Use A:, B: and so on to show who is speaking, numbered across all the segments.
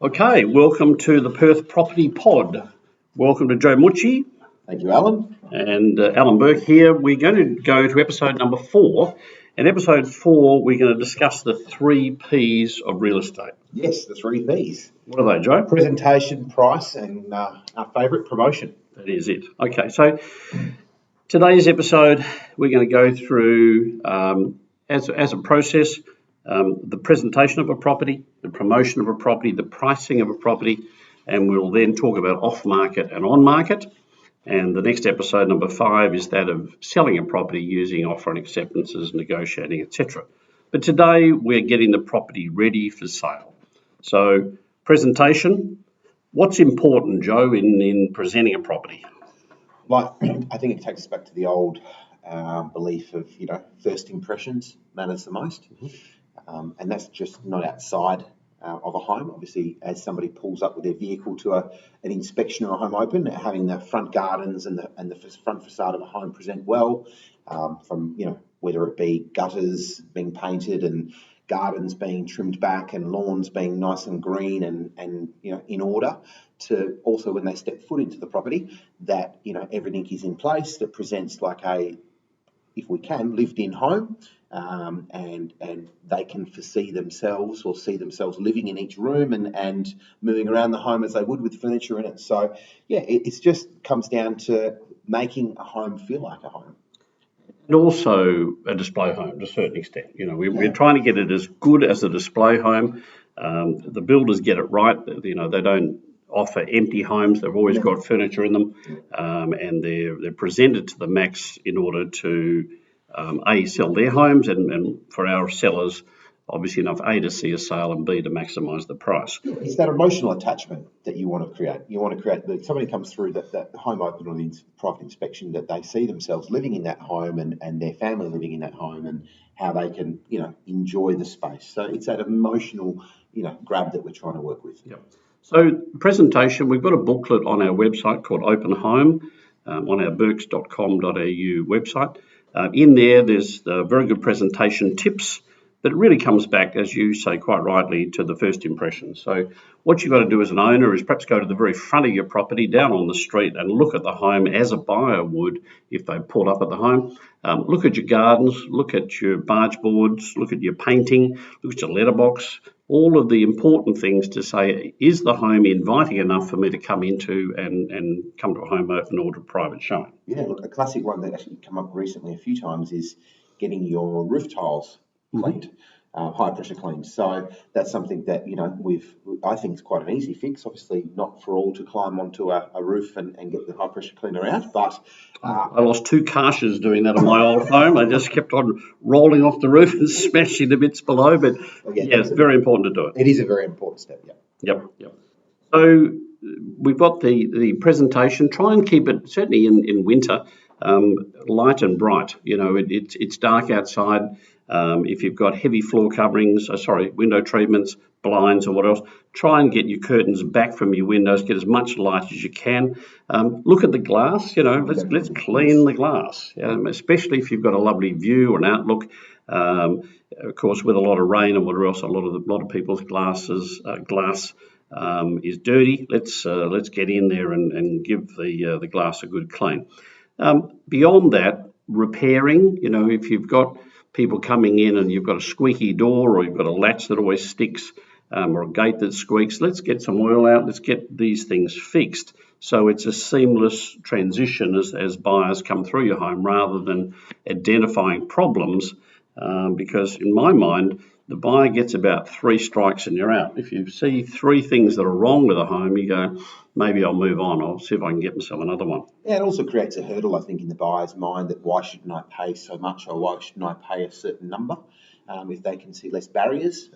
A: Okay, welcome to the Perth Property Pod. Welcome to Joe Mucci
B: Thank you, Alan.
A: and Alan Bourke here. We're going to go to episode number 4. In episode 4, we're going to discuss the 3 Ps of real estate.
B: Yes, the 3 Ps.
A: What are they, Joe?
B: Presentation, price, and our favourite, promotion.
A: That is it. Okay, so today's episode, we're going to go through, as a process, the presentation of a property, the promotion of a property, the pricing of a property, and we'll then talk about off-market and on-market. And the next episode, number 5, is that of selling a property using offer and acceptances, negotiating, etc. But today we're getting the property ready for sale. So presentation, what's important, Joe, in presenting a property?
B: Like, I think it takes us back to the old belief of, first impressions matters the most. And that's just not outside of a home. Obviously, as somebody pulls up with their vehicle to an inspection or a home open, having the front gardens and the front facade of a home present well, from whether it be gutters being painted and gardens being trimmed back and lawns being nice and green and in order, to also when they step foot into the property that everything is in place that presents like a, if we can, lived-in home. And they can foresee themselves or see themselves living in each room and moving around the home as they would with furniture in it. So, it just comes down to making a home feel like a home.
A: And also a display home to a certain extent. We're trying to get it as good as a display home. The builders get it right. They don't offer empty homes. They've always got furniture in them, and they're presented to the max in order to sell their homes, and for our sellers, obviously enough, A, to see a sale, and B, to maximise the price.
B: It's that emotional attachment that you want to create. You want to create that somebody comes through that home open or the private inspection, that they see themselves living in that home and their family living in that home and how they can, enjoy the space. So it's that emotional, grab that we're trying to work with.
A: Yep. So presentation, we've got a booklet on our website called Open Home, on our bourkes.com.au website. In there's very good presentation tips, but it really comes back, as you say quite rightly, to the first impression. So what you've got to do as an owner is perhaps go to the very front of your property, down on the street, and look at the home as a buyer would if they pulled up at the home. Look at your gardens, look at your barge boards, look at your painting, look at your letterbox, all of the important things to say, is the home inviting enough for me to come into and come to a home open or to a private showing?
B: Yeah, look, a classic one that actually come up recently a few times is getting your roof tiles cleaned, high pressure cleaned. So that's something that, I think is quite an easy fix. Obviously not for all to climb onto a roof and get the high pressure cleaner out, but...
A: I lost 2 caches doing that in my old home. I just kept on rolling off the roof and smashing the bits below, but it's very important to do it.
B: It is a very important step,
A: Yep. So we've got the presentation. Try and keep it, certainly in winter, light and bright. It's dark outside. If you've got heavy floor coverings, window treatments, blinds or what else, try and get your curtains back from your windows, get as much light as you can. Look at the glass, let's clean the glass, especially if you've got a lovely view or an outlook. Of course, with a lot of rain and whatever else, a lot of people's glass is dirty. Let's get in there and give the glass a good clean. Beyond that, repairing, if you've got people coming in and you've got a squeaky door or you've got a latch that always sticks, or a gate that squeaks, let's get some oil out, let's get these things fixed so it's a seamless transition as buyers come through your home, rather than identifying problems, because in my mind, the buyer gets about 3 strikes and you're out. If you see 3 things that are wrong with a home, you go, maybe I'll move on. I'll see if I can get myself another one.
B: Yeah, it also creates a hurdle, I think, in the buyer's mind that why shouldn't I pay so much, or why shouldn't I pay a certain number? If they can see less barriers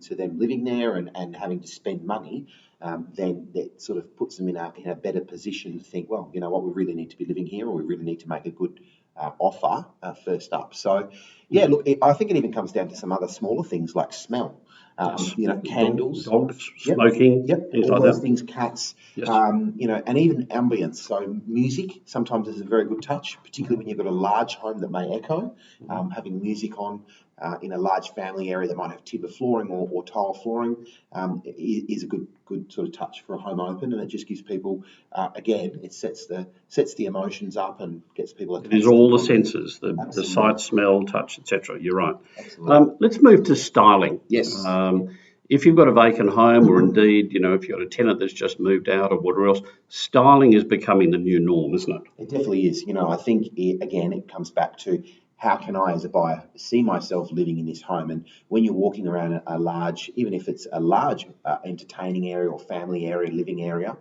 B: to them living there and having to spend money, then that sort of puts them in a better position to think, well, you know what, we really need to be living here, or we really need to make a good offer first up. So, look, I think it even comes down to some other smaller things like smell. Candles.
A: Dogs,
B: Yep.
A: smoking,
B: Yep,
A: things
B: all
A: like
B: those
A: that.
B: things, cats,
A: Yes.
B: and even ambience. So music sometimes is a very good touch, particularly when you've got a large home that may echo. Having music on in a large family area that might have timber flooring or tile flooring is a good sort of touch for a home open, and it just gives people, again, it sets the emotions up and gets people attached.
A: It is all the senses, the
B: Absolutely.
A: sight, smell, touch, etc. You're right.
B: Absolutely.
A: Let's move to styling.
B: Yes.
A: If you've got a vacant home, or indeed, if you've got a tenant that's just moved out or whatever else, styling is becoming the new norm, isn't it?
B: It definitely is. I think, it comes back to how can I, as a buyer, see myself living in this home? And when you're walking around a large, even if it's a large entertaining area or family area, living area,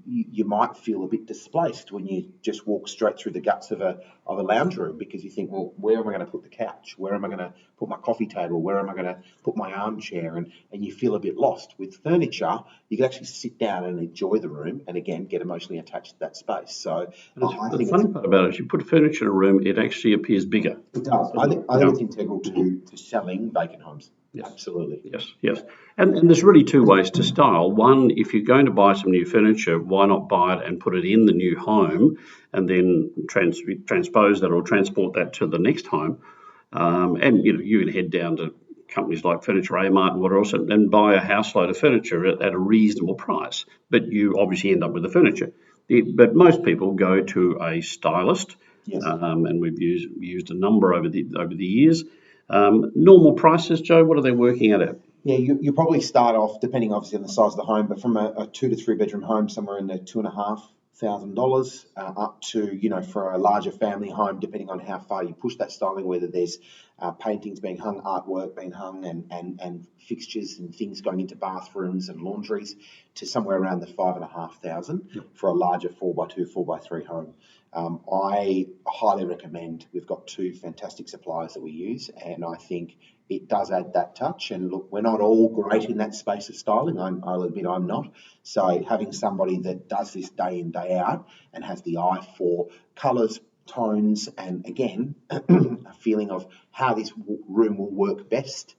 B: you might feel a bit displaced when you just walk straight through the guts of a lounge room, because you think, well, where am I going to put the couch? Where am I going to put my coffee table? Where am I going to put my armchair? And you feel a bit lost. With furniture, you can actually sit down and enjoy the room, and again, get emotionally attached to that space. So
A: The funny part about it is, you put furniture in a room, it actually appears bigger.
B: it does. I think it's integral to selling vacant homes.
A: Yes.
B: Absolutely.
A: Yes. And there's really two ways to style. One, if you're going to buy some new furniture, why not buy it and put it in the new home, and then transpose that or transport that to the next home. And you can head down to companies like Furniture Amart and whatever else, and buy a house load of furniture at a reasonable price. But you obviously end up with the furniture. But most people go to a stylist.
B: Yes.
A: And we've used a number over the years. Normal prices, Joe, what are they working at?
B: Yeah, you probably start off, depending obviously on the size of the home, but from a 2 to 3 bedroom home, somewhere in the $2,500 up to, for a larger family home, depending on how far you push that styling, whether there's paintings being hung, artwork being hung, and fixtures and things going into bathrooms and laundries, to somewhere around the $5,500 for a larger 4x2, 4x3 home. I highly recommend. We've got 2 fantastic suppliers that we use, and I think it does add that touch. And look, we're not all great in that space of styling. I'll admit I'm not. So having somebody that does this day in, day out, and has the eye for colours, tones, and again, a feeling of how this room will work best.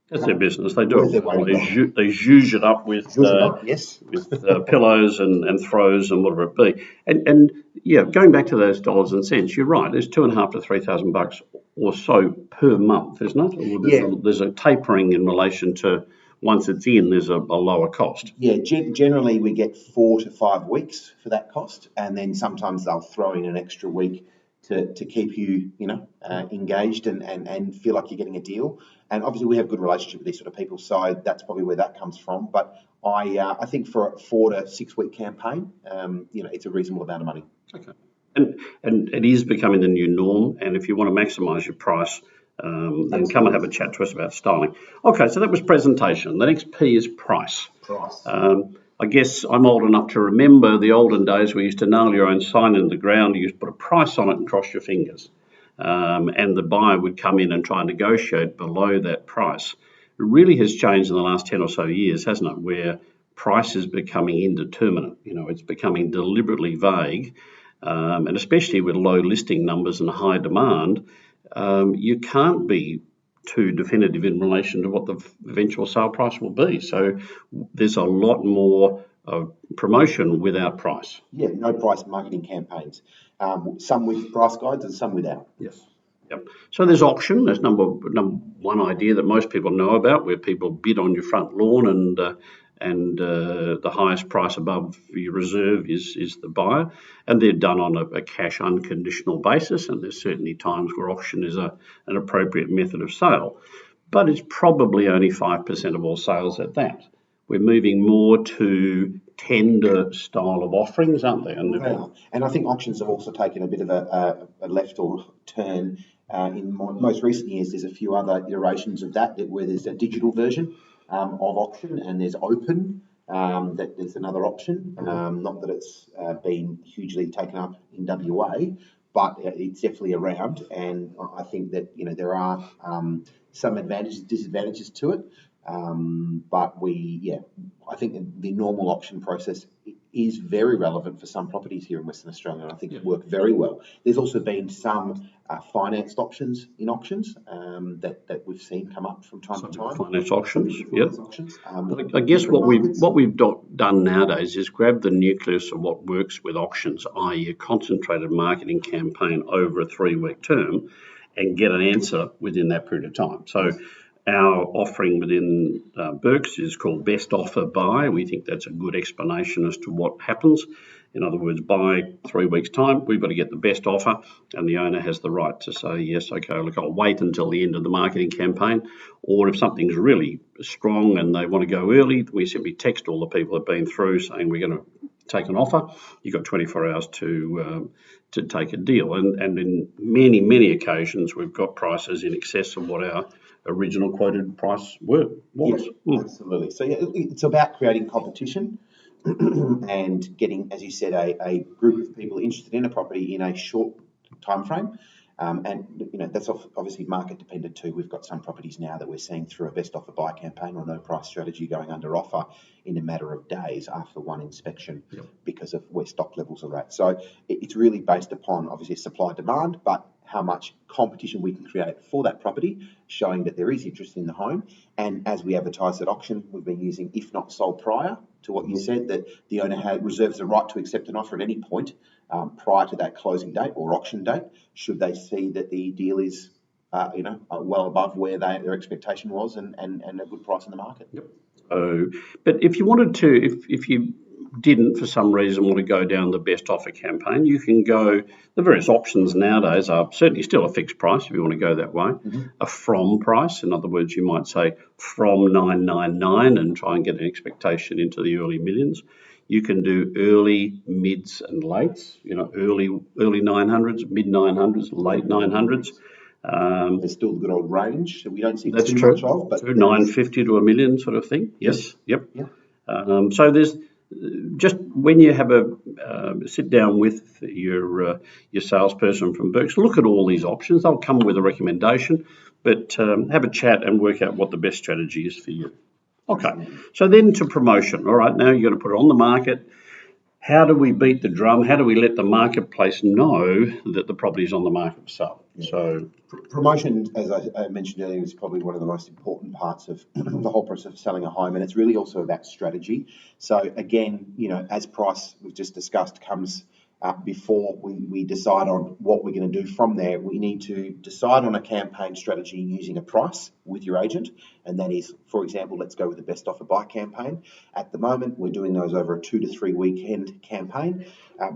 A: That's their business. They do it well. They
B: Zhuzh
A: zhuzh it up with
B: yes.
A: with pillows and throws and whatever it be. And going back to those dollars and cents, you're right. There's $2,500 to $3,000 or so per month, isn't it? There's a tapering in relation to, once it's in, there's a lower cost.
B: Yeah, generally we get 4 to 5 weeks for that cost, and then sometimes they'll throw in an extra week to keep you, engaged and feel like you're getting a deal. And obviously we have a good relationship with these sort of people, so that's probably where that comes from. But I think for a 4 to 6 week campaign, it's a reasonable amount of money.
A: Okay. And it is becoming the new norm. And if you want to maximise your price, then come and have a chat to us about styling. Okay, so that was presentation. The next P is price.
B: Price.
A: I guess I'm old enough to remember the olden days where you used to nail your own sign in the ground. You used to put a price on it and cross your fingers. And the buyer would come in and try and negotiate below that price. It really has changed in the last 10 or so years, hasn't it? Where price is becoming indeterminate. It's becoming deliberately vague. And especially with low listing numbers and high demand, you can't be too definitive in relation to what the eventual sale price will be. So there's a lot more promotion without price.
B: Yeah, no price marketing campaigns. Some with price guides and some without.
A: Yes. Yep. So there's auction. There's number one idea that most people know about, where people bid on your front lawn, and the highest price above your reserve is the buyer, and they're done on a cash unconditional basis. And there's certainly times where auction is an appropriate method of sale, but it's probably only 5% of all sales at that. We're moving more to tender style of offerings, aren't they?
B: And I think auctions have also taken a bit of a left or turn. In most recent years, there's a few other iterations of that where there's a digital version of auction, and there's open. That there's another option. Not that it's been hugely taken up in WA, but it's definitely around. And I think that there are some advantages, disadvantages to it. But I think the normal auction process is very relevant for some properties here in Western Australia, and I think it worked very well. There's also been some financed options in auctions that we've seen come up from time to time.
A: Finance auctions,
B: Auctions.
A: I guess what we've done nowadays is grab the nucleus of what works with auctions, i.e. a concentrated marketing campaign over a 3-week term, and get an answer within that period of time. So our offering within Bourke's is called Best Offer Buy. We think that's a good explanation as to what happens. In other words, by 3 weeks' time, we've got to get the best offer, and the owner has the right to say, yes, okay, look, I'll wait until the end of the marketing campaign. Or if something's really strong and they want to go early, we simply text all the people that have been through saying we're going to take an offer. You've got 24 hours to take a deal. And in many occasions, we've got prices in excess of what our original quoted price was.
B: Absolutely. So it's about creating competition and getting, as you said, a group of people interested in a property in a short time frame. And that's obviously market dependent too. We've got some properties now that we're seeing through a best offer buy campaign or no price strategy going under offer in a matter of days after one inspection because of where stock levels are at. So it's really based upon obviously supply demand, but how much competition we can create for that property, showing that there is interest in the home. And as we advertise at auction, we've been using if not sold prior to what you said, that the owner reserves the right to accept an offer at any point prior to that closing date or auction date, should they see that the deal is well above where their expectation was and a good price in the market.
A: But if you wanted to, if you didn't for some reason want to go down the best offer campaign, you can go, the various options nowadays are certainly still a fixed price if you want to go that way, a from price. In other words, you might say from 999 and try and get an expectation into the early millions. You can do early, mids and lates, early 900s, mid 900s, late 900s.
B: There's still the good old range that we don't see
A: that's
B: too
A: true.
B: much of, but
A: 950 to a million sort of thing. Yes. Yep.
B: Yeah.
A: So there's just when you have a sit down with your salesperson from Bourke's, look at all these options. They'll come with a recommendation, but have a chat and work out what the best strategy is for you. Okay. So then to promotion. All right. Now you're going to put it on the market. How do we beat the drum? How do we let the marketplace know that the property is on the market for sale? So
B: promotion, as I mentioned earlier, is probably one of the most important parts of the whole process of selling a home, and it's really also about strategy. So again, as price we've just discussed comes before we decide on what we're going to do from there, we need to decide on a campaign strategy using a price with your agent. And that is, for example, let's go with the best offer buy campaign. At the moment, we're doing those over a 2 to 3 weekend campaign.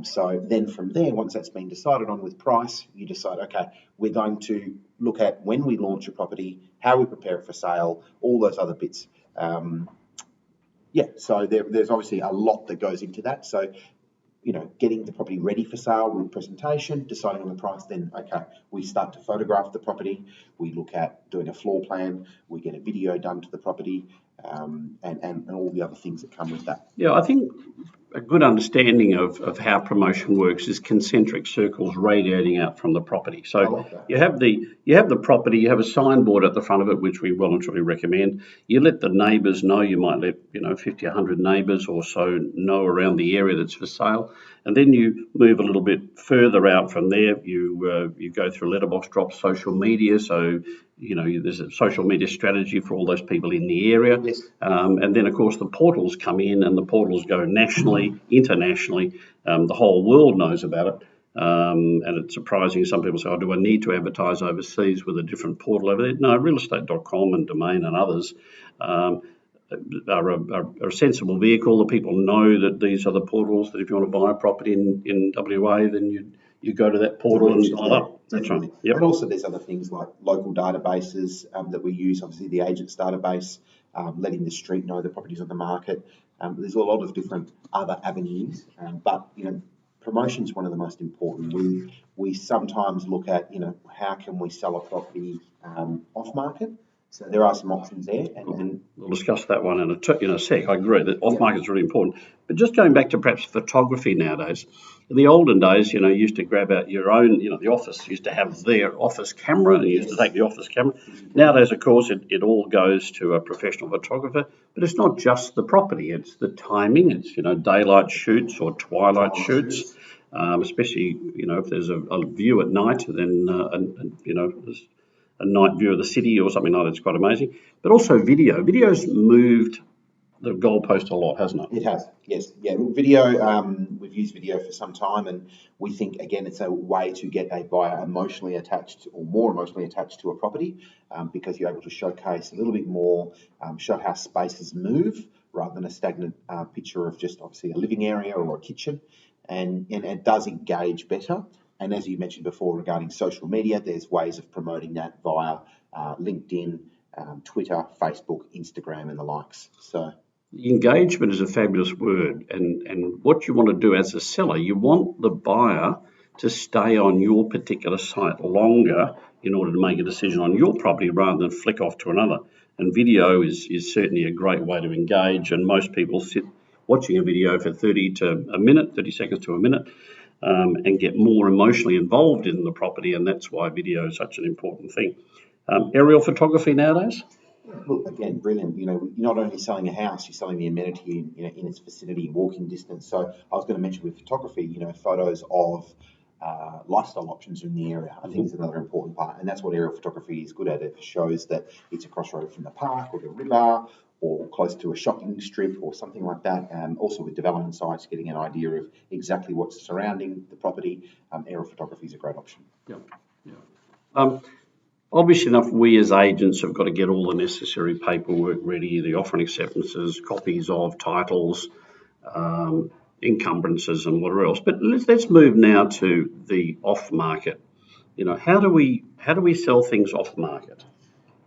B: So then from there, once that's been decided on with price, you decide, okay, we're going to look at when we launch a property, how we prepare it for sale, all those other bits. So there's obviously a lot that goes into that. So getting the property ready for sale with presentation, deciding on the price, then, okay, we start to photograph the property, we look at doing a floor plan, we get a video done to the property, and all the other things that come with that.
A: Yeah, I think a good understanding of how promotion works is concentric circles radiating out from the property. So you have the property, you have a signboard at the front of it, which we well and truly recommend. You let the neighbours know. You might let 50, 100 neighbours or so know around the area that's for sale, and then you move a little bit further out from there. You go through letterbox drops, social media. So there's a social media strategy for all those people in the area.
B: Yes.
A: And then, of course, the portals come in, and the portals go nationally, internationally. The whole world knows about it. And it's surprising. Some people say, do I need to advertise overseas with a different portal over there? No, realestate.com and Domain and others are a sensible vehicle. The people know that these are the portals, that if you want to buy a property in WA, then you go to that portal and sign up. That's right. Yep.
B: And also there's other things like local databases that we use, obviously the agent's database, letting the street know the property's on the market. There's a lot of different other avenues, but promotion is one of the most important. We sometimes look at how can we sell a property off market, So there are some options there, and
A: We'll discuss that one in a sec. I agree that off-market is really important. But just going back to perhaps photography nowadays, in the olden days, you used to grab out your own, the office used to have their office camera, and you used to take the office camera. Nowadays, of course, it all goes to a professional photographer, but it's not just the property, it's the timing, it's, daylight shoots or twilight shoots. Especially, if there's a view at night, then, there's a night view of the city or something like that. It's quite amazing. But also video. Video's moved the goalpost a lot, hasn't it?
B: It has, yes. Yeah, look, video, we've used video for some time, and we think, again, it's a way to get a buyer emotionally attached or more emotionally attached to a property, because you're able to showcase a little bit more, show how spaces move rather than a stagnant picture of just obviously a living area or a kitchen. And it does engage better. And as you mentioned before regarding social media, there's ways of promoting that via LinkedIn, Twitter, Facebook, Instagram, and the likes. So
A: engagement is a fabulous word, and what you want to do as a seller, you want the buyer to stay on your particular site longer in order to make a decision on your property rather than flick off to another. And video is certainly a great way to engage, and most people sit watching a video for 30 seconds to a minute, and get more emotionally involved in the property, and that's why video is such an important thing. Aerial photography nowadays?
B: Look, again, brilliant. You're not only selling a house, you're selling the amenity in its vicinity, walking distance. So I was going to mention with photography, photos of lifestyle options in the area, I think is another important part. And that's what aerial photography is good at. It shows that it's a crossroad from the park or the river or close to a shopping strip or something like that. Also with development sites, getting an idea of exactly what's surrounding the property, aerial photography is a great option.
A: Yeah. Obviously enough, we as agents have got to get all the necessary paperwork ready, the offer and acceptances, copies of titles, encumbrances and whatever else. But let's move now to the off market. How do we sell things off market?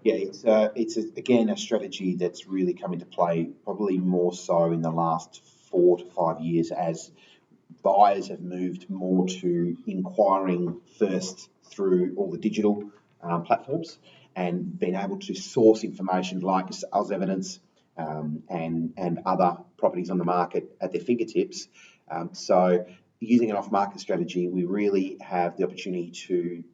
B: Yeah, it's again a strategy that's really come into play probably more so in the last 4 to 5 years as buyers have moved more to inquiring first through all the digital platforms and being able to source information like sales evidence and other properties on the market at their fingertips. So using an off-market strategy, we really have the opportunity to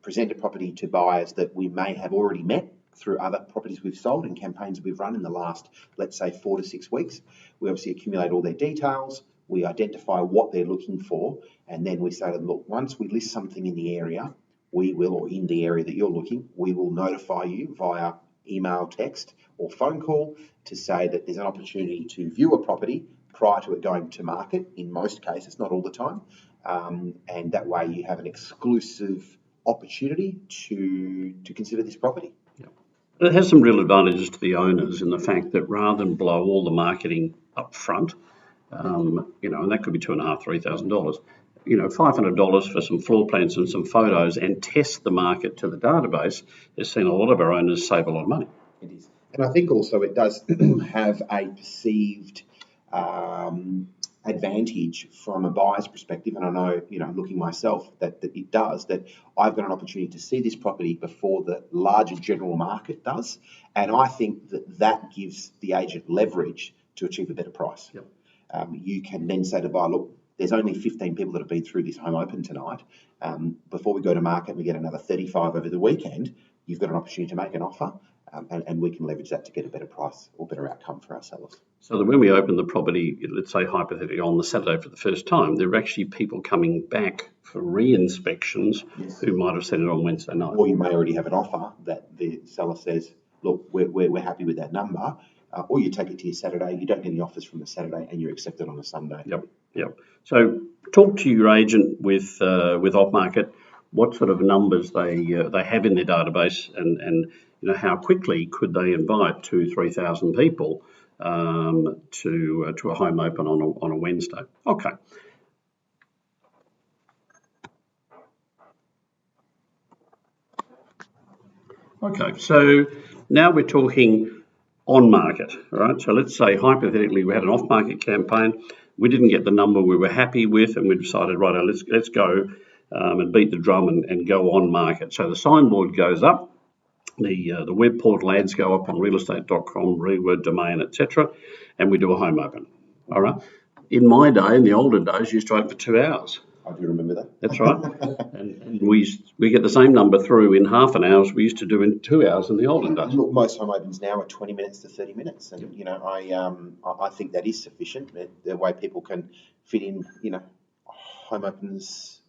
B: present a property to buyers that we may have already met through other properties we've sold and campaigns we've run in the last, let's say, 4 to 6 weeks. We obviously accumulate all their details, we identify what they're looking for, and then we say to them, look, once we list something in the area, we will, or in the area that you're looking, we will notify you via email, text, or phone call to say that there's an opportunity to view a property prior to it going to market, in most cases, not all the time. And that way you have an exclusive opportunity to consider this property.
A: It has some real advantages to the owners in the fact that rather than blow all the marketing up front, and that could be $2,500, $3,000, $500 for some floor plans and some photos and test the market to the database has seen a lot of our owners save a lot of money.
B: It is. And I think also it does have a perceived advantage from a buyer's perspective, and I know, looking myself, that it does, that I've got an opportunity to see this property before the larger general market does, and I think that gives the agent leverage to achieve a better price.
A: Yep.
B: You can then say to the buyer, look, there's only 15 people that have been through this home open tonight. Before we go to market and we get another 35 over the weekend, you've got an opportunity to make an offer, and we can leverage that to get a better price or better outcome for our sellers.
A: So that when we open the property, let's say hypothetically on the Saturday for the first time, there are actually people coming back for re-inspections who might have seen it on Wednesday night.
B: Or you may already have an offer that the seller says, look, we're happy with that number, or you take it to your Saturday, you don't get any offers from the Saturday, and you're accepted on a Sunday.
A: Yep. So talk to your agent with off-market, what sort of numbers they have in their database, and how quickly could they invite 2,000-3,000 people to a home open on a Wednesday. Okay. Okay, so now we're talking on market, right? So let's say hypothetically we had an off-market campaign, we didn't get the number we were happy with, and we decided, right, let's go and beat the drum and go on market. So the signboard goes up, The web portal ads go up on realestate.com, reword domain, etc., and we do a home open. All right. In my day, in the olden days, you used to open for 2 hours.
B: I do remember that.
A: That's right. and we get the same number through in half an hour as we used to do in 2 hours in the olden days.
B: Look, most home opens now are 20 minutes to 30 minutes, and you know, I think that is sufficient. The way people can fit in, you know, home opens.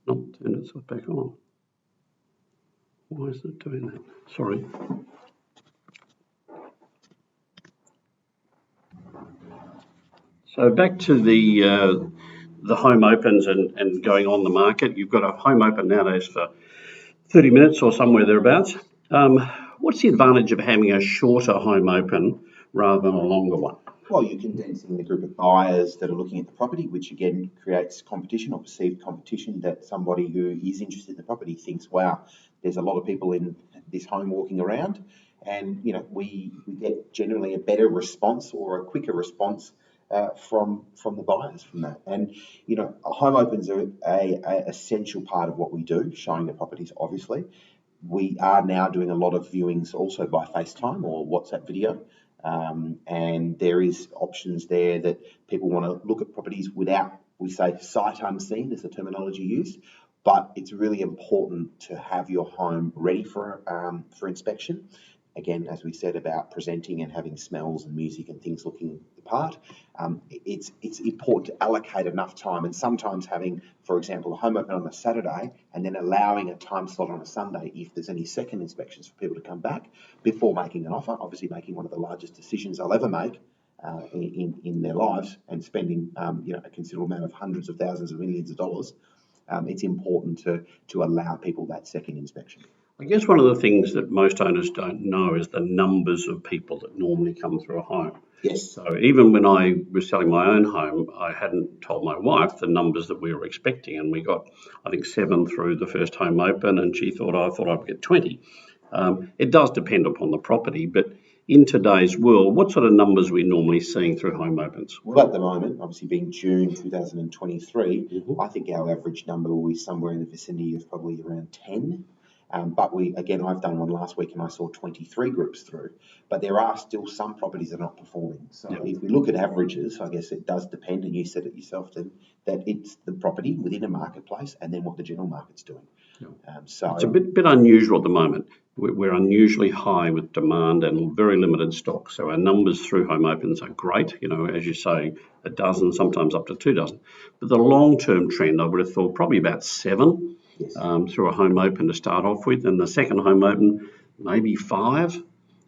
A: Not turn itself back on. Why is it doing that? Sorry. So back to the home opens and going on the market. You've got a home open nowadays for 30 minutes or somewhere thereabouts. What's the advantage of having a shorter home open rather than a longer one?
B: Well, you're condensing the group of buyers that are looking at the property, which again creates competition or perceived competition, that somebody who is interested in the property thinks, wow, there's a lot of people in this home walking around. And, you know, we get generally a better response or a quicker response from the buyers from that. And, you know, home opens are a essential part of what we do, showing the properties, obviously. We are now doing a lot of viewings also by FaceTime or WhatsApp video. And there is options there that people want to look at properties without, we say, sight unseen is the terminology used, but it's really important to have your home ready for inspection. Again, as we said about presenting and having smells and music and things looking the part, it's important to allocate enough time, and sometimes having, for example, a home open on a Saturday and then allowing a time slot on a Sunday if there's any second inspections for people to come back before making an offer, obviously making one of the largest decisions they'll ever make in their lives, and spending you know, a considerable amount of hundreds of thousands of millions of dollars. It's important to allow people that second inspection.
A: I guess one of the things that most owners don't know is the numbers of people that normally come through a home.
B: Yes.
A: So even when I was selling my own home, I hadn't told my wife the numbers that we were expecting, and we got, I think, 7 through the first home open, and she thought I'd get 20. It does depend upon the property, but in today's world, what sort of numbers are we normally seeing through home opens?
B: Well, at the moment, obviously being June 2023, I think our average number will be somewhere in the vicinity of probably around 10. But I've done one last week and I saw 23 groups through. But there are still some properties that are not performing. So if we look at averages, I guess it does depend, and you said it yourself, that it's the property within a marketplace and then what the general market's doing. So
A: it's a bit unusual at the moment. We're unusually high with demand and very limited stock. So our numbers through home opens are great. You know, as you say, a dozen, sometimes up to 2 dozen. But the long-term trend, I would have thought probably about 7.
B: Yes.
A: Through a home open to start off with, and the second home open maybe 5,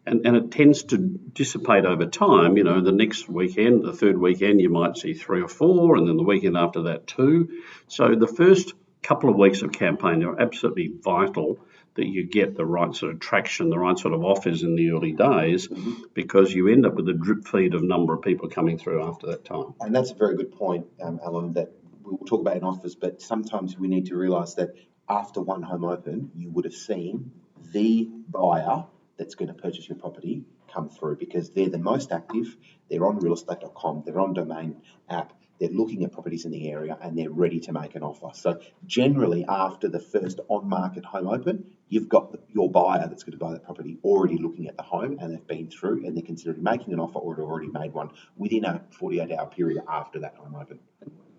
A: and it tends to dissipate over time. You know, the next weekend, the third weekend, you might see 3 or 4, and then the weekend after that 2. So the first couple of weeks of campaign are absolutely vital that you get the right sort of traction, the right sort of offers in the early days, because you end up with a drip feed of number of people coming through after that time.
B: And that's a very good point, Alan, that we'll talk about in offers, but sometimes we need to realise that after one home open, you would have seen the buyer that's going to purchase your property come through, because they're the most active, they're on realestate.com, they're on Domain app, they're looking at properties in the area and they're ready to make an offer. So generally after the first on-market home open, you've got your buyer that's going to buy that property already looking at the home, and they've been through and they're considering making an offer, or have already made one within a 48-hour period after that home open.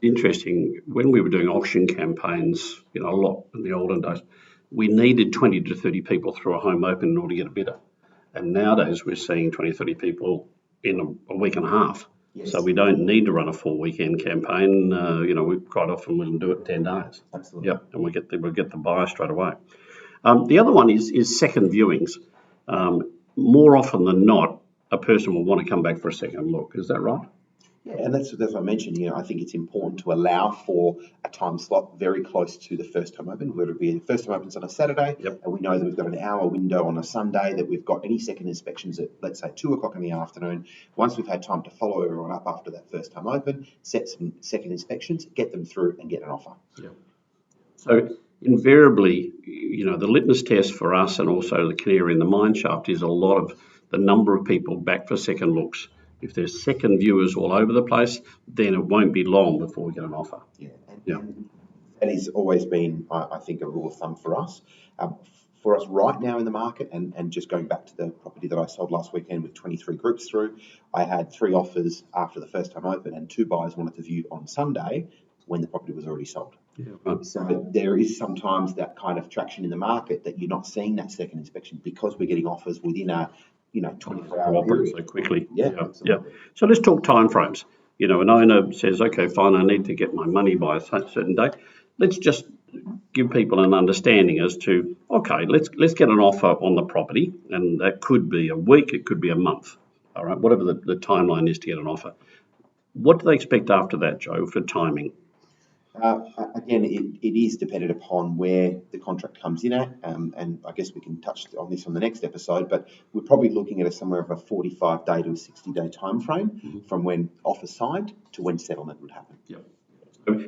A: Interesting, when we were doing auction campaigns, you know, a lot in the olden days, we needed 20 to 30 people through a home open in order to get a bidder. And nowadays we're seeing 20, 30 people in a week and a half.
B: Yes.
A: So we don't need to run a full weekend campaign. You know, we quite often will do it in 10 days.
B: Absolutely.
A: Yep, and we'll get the buyer straight away. The other one is second viewings. More often than not, a person will want to come back for a second look. Is that right?
B: Yeah, and that's what I mentioned. You know, I think it's important to allow for a time slot very close to the first home open, whether it be the first home opens on a Saturday, and we know that we've got an hour window on a Sunday, that we've got any second inspections at, let's say, 2 o'clock in the afternoon. Once we've had time to follow everyone up after that first home open, set some second inspections, get them through and get an offer.
A: Yeah. So invariably, you know, the litmus test for us, and also the canary in the mine shaft, is a lot of the number of people back for second looks. If there's second viewers all over the place, then it won't be long before we get an offer.
B: Yeah.
A: Yeah.
B: And That has always been, I think, a rule of thumb for us. For us right now in the market, and just going back to the property that I sold last weekend with 23 groups through, I had 3 offers after the first time open, and 2 buyers wanted to view on Sunday when the property was already sold.
A: Yeah, right.
B: So there is sometimes that kind of traction in the market that you're not seeing that second inspection because we're getting offers within a 24-hour period.
A: So quickly.
B: Yeah,
A: Yeah.
B: absolutely.
A: So let's talk timeframes. An owner says, okay, fine, I need to get my money by a certain date. Let's just give people an understanding as to, okay, let's get an offer on the property, and that could be a week, it could be a month, all right, whatever the timeline is to get an offer. What do they expect after that, Joe, for timing?
B: Again, it is dependent upon where the contract comes in at, and I guess we can touch on this on the next episode, but we're probably looking at somewhere of a 45-day to a 60-day time frame from when offer signed to when settlement would happen.
A: Yep.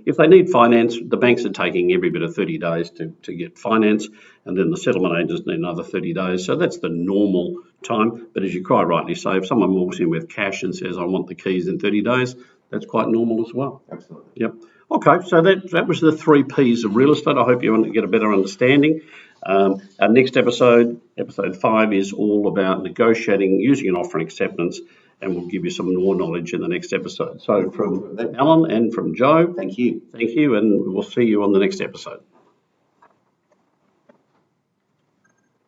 A: If they need finance, the banks are taking every bit of 30 days to get finance, and then the settlement agents need another 30 days. So that's the normal time. But as you quite rightly say, if someone walks in with cash and says, I want the keys in 30 days, that's quite normal as well.
B: Absolutely.
A: Yep. Okay, so that was the 3 Ps of real estate. I hope you get a better understanding. Our next episode 5, is all about negotiating, using an offer and acceptance, and we'll give you some more knowledge in the next episode. So from Alan and from Joe,
B: Thank you.
A: and we'll see you on the next episode.